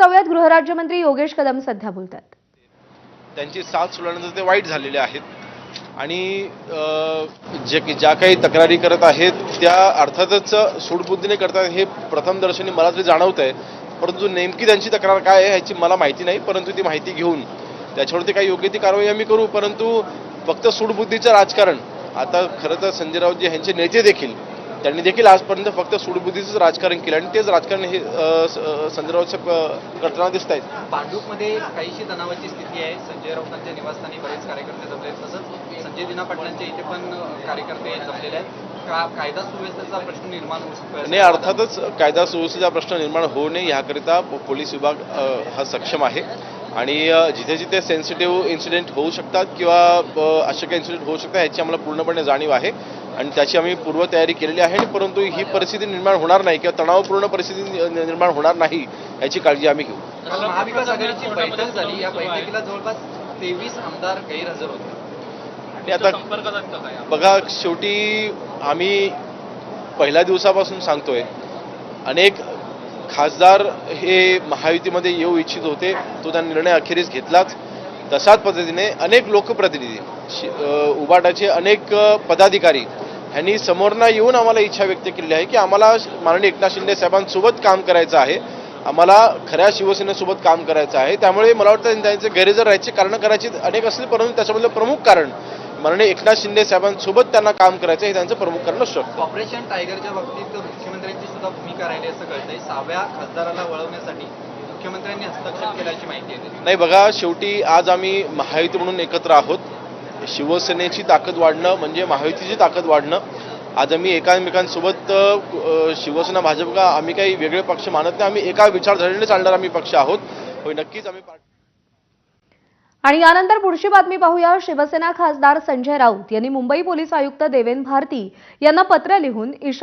जाऊयात, गृहराज्यमंत्री योगेश कदम सध्या बोलतात। त्यांची साथ सोडल्यानंतर ते वाईट झालेले आहेत आणि ज्या काही तक्रारी करत आहेत त्या अर्थातच सूडबुद्धीने करतात हे प्रथम दर्शनी मला तरी जाणवत आहे, परंतु नेमकी त्यांची तक्रार काय आहे ह्याची मला माहिती नाही। परंतु ती माहिती घेऊन त्याच्यावरती काही योग्य ती कारवाई आम्ही करू। परंतु फक्त सूडबुद्धीचं राजकारण, आता खरं तर संजय राऊत यांचे नेते देखील त्यांनी देखील आजपर्यंत फक्त सूडबुद्धीचंच राजकारण केलं आणि तेच राजकारण हे संजय राऊत करताना दिसत आहेत। भांडूपमध्ये काहीशी तणावाची स्थिती आहे। संजय राऊतांच्या निवासस्थानी बरेच कार्यकर्ते जमले आहेत, तसंच संजय दिना पाटलांच्या इथे पण कार्यकर्ते जमलेले आहेत। कायदा सुव्यवस्थेचा प्रश्न निर्माण होऊ शकतो नाही, अर्थातच कायदा सुव्यवस्थेचा प्रश्न निर्माण होऊ नये याकरिता पोलीस विभाग हा सक्षम आहे आणि जिथे जिथे सेन्सिटिव्ह इन्सिडेंट होऊ शकतात किंवा असे काही इन्सिडेंट होऊ शकतात याची आम्हाला पूर्णपणे जाणीव आहे आणि त्याची आम्ही पूर्वतयारी केलेली आहे। परंतु ही परिस्थिती निर्माण होणार नाही किंवा तणावपूर्ण परिस्थिती निर्माण होणार नाही याची काळजी आम्ही घेऊ। महाविकास आघाडीची बैठक झाली, या बैठकीला जवळपास 23 आमदार गैरहजर होते। आता बघा, शेवटी आम्ही पहिल्या दिवसापासून सांगतोय, अनेक खासदार हे महायुतीमध्ये येऊ इच्छित होते, तो त्यांनी निर्णय अखेरीस घेतलाच। तशाच पद्धतीने अनेक लोकप्रतिनिधी, उबाटाचे अनेक पदाधिकारी यांनी समोरनं येऊन आम्हाला इच्छा व्यक्त केलेली आहे की आम्हाला माननीय एकनाथ शिंदे साहेबांसोबत काम करायचं आहे, आम्हाला खऱ्या शिवसेनेसोबत काम करायचं आहे। त्यामुळे मला वाटतं त्यांचे गैरहजर राहायची कारणं कदाचित अनेक असतील, परंतु त्याच्यामधलं प्रमुख कारण माननीय एकनाथ शिंदे साहेबांसोबत त्यांना काम करायचं हे त्यांचं प्रमुख कारण असू शकतं। ऑपरेशन टायगरच्या बाबतीत मुख्यमंत्र्यांची सुद्धा भूमिका राहिली असं कळतंय। 6व्या खासदाराला वळवण्यासाठी मुख्यमंत्र्यांनी हस्तक्षेप केल्याची माहिती आहे। नाही बघा, शेवटी आज आम्ही महायुती म्हणून एकत्र आहोत। शिवसेनेची ताकद वाढणं म्हणजे महायुतीची ताकद वाढणं। आज आम्ही एकमेकांसोबत शिवसेना भाजप का आम्ही काही वेगळे पक्ष मानत नाही, आम्ही एका विचारधारेने चालणारा आम्ही पक्ष आहोत। होय, नक्कीच आम्ही आणि यानंतर पुढची बातमी पाहूया। शिवसेना खासदार संजय राऊत यांनी मुंबई पोलीस आयुक्त देवेन भारती यांना पत्र लिहून ईशा